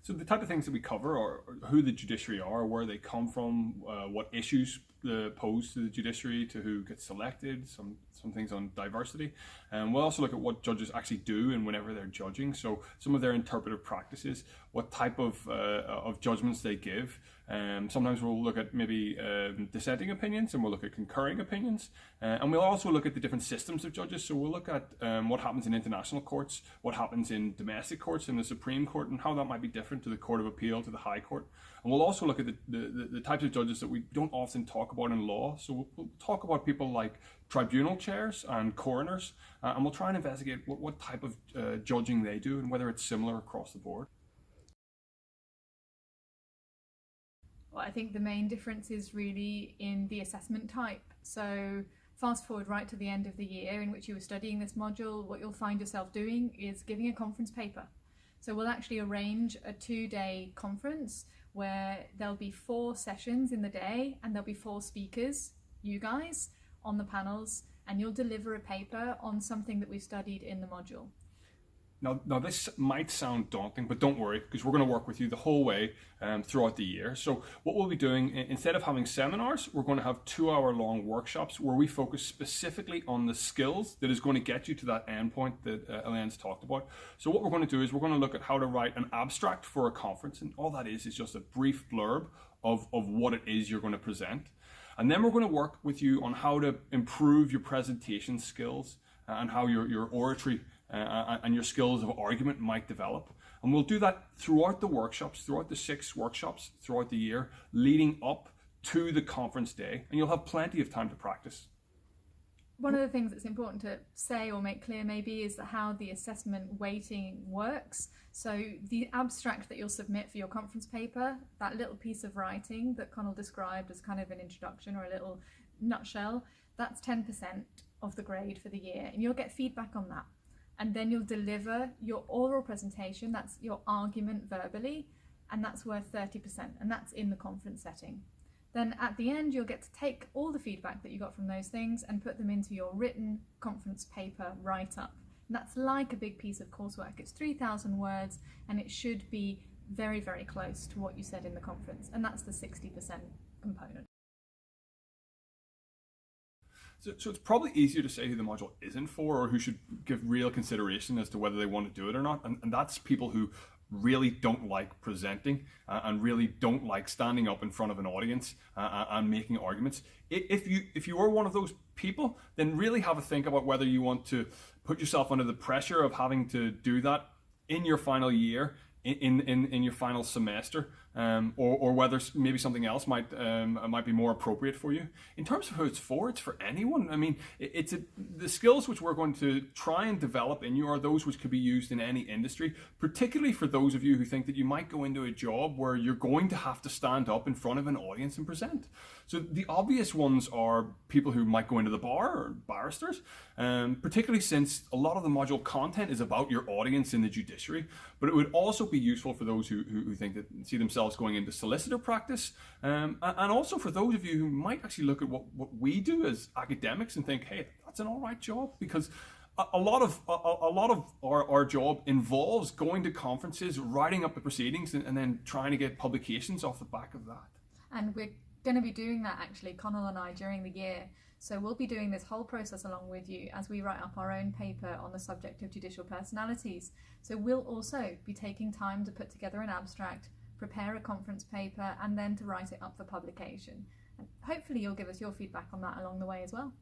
So the type of things that we cover are who the judiciary are, where they come from, what issues posed to the judiciary, to who gets selected, some things on diversity. And we'll also look at what judges actually do and whenever they're judging. So some of their interpretive practices, what type of judgments they give. Sometimes we'll look at maybe dissenting opinions, and we'll look at concurring opinions. And we'll also look at the different systems of judges. So we'll look at what happens in international courts, what happens in domestic courts, in the Supreme Court, and how that might be different to the Court of Appeal, to the High Court. And we'll also look at the types of judges that we don't often talk about in law. So we'll talk about people like tribunal chairs and coroners, and we'll try and investigate what type of judging they do and whether it's similar across the board. Well, I think the main difference is really in the assessment type. So fast forward right to the end of the year in which you were studying this module, what you'll find yourself doing is giving a conference paper. So we'll actually arrange a 2-day conference where there'll be 4 sessions in the day, and there'll be 4 speakers, you guys, on the panels, and you'll deliver a paper on something that we studied in the module. Now this might sound daunting, but don't worry, because we're going to work with you the whole way throughout the year. So what we'll be doing, instead of having seminars, we're going to have 2-hour-long workshops where we focus specifically on the skills that is going to get you to that endpoint that Elaine's talked about. So what we're going to do is we're going to look at how to write an abstract for a conference, and all that is just a brief blurb of what it is you're going to present. And then we're going to work with you on how to improve your presentation skills and how your oratory and your skills of argument might develop. And we'll do that throughout the workshops, throughout the 6 workshops throughout the year, leading up to the conference day, and you'll have plenty of time to practice. One of the things that's important to say or make clear maybe is how the assessment weighting works. So the abstract that you'll submit for your conference paper, that little piece of writing that Connell described as kind of an introduction or a little nutshell, that's 10% of the grade for the year, and you'll get feedback on that. And then you'll deliver your oral presentation, that's your argument verbally, and that's worth 30%, and that's in the conference setting. Then at the end, you'll get to take all the feedback that you got from those things and put them into your written conference paper write-up. And that's like a big piece of coursework. It's 3,000 words, and it should be very, very close to what you said in the conference, and that's the 60% component. So it's probably easier to say who the module isn't for, or who should give real consideration as to whether they want to do it or not. And that's people who really don't like presenting and really don't like standing up in front of an audience and making arguments. If you are one of those people, then really have a think about whether you want to put yourself under the pressure of having to do that in your final year, in your final semester, or whether maybe something else might be more appropriate for you. In terms of who it's for anyone. I mean, the skills which we're going to try and develop in you are those which could be used in any industry, particularly for those of you who think that you might go into a job where you're going to have to stand up in front of an audience and present. So the obvious ones are people who might go into the bar, or barristers, particularly since a lot of the module content is about your audience in the judiciary. But it would also be useful for those who think that see themselves going into solicitor practice, and also for those of you who might actually look at what we do as academics and think, hey, that's an all right job, because a lot of our job involves going to conferences, writing up the proceedings, and then trying to get publications off the back of that. And we're going to be doing that, actually, Connell and I, during the year. So we'll be doing this whole process along with you as we write up our own paper on the subject of judicial personalities. So we'll also be taking time to put together an abstract, prepare a conference paper, and then to write it up for publication. And hopefully you'll give us your feedback on that along the way as well.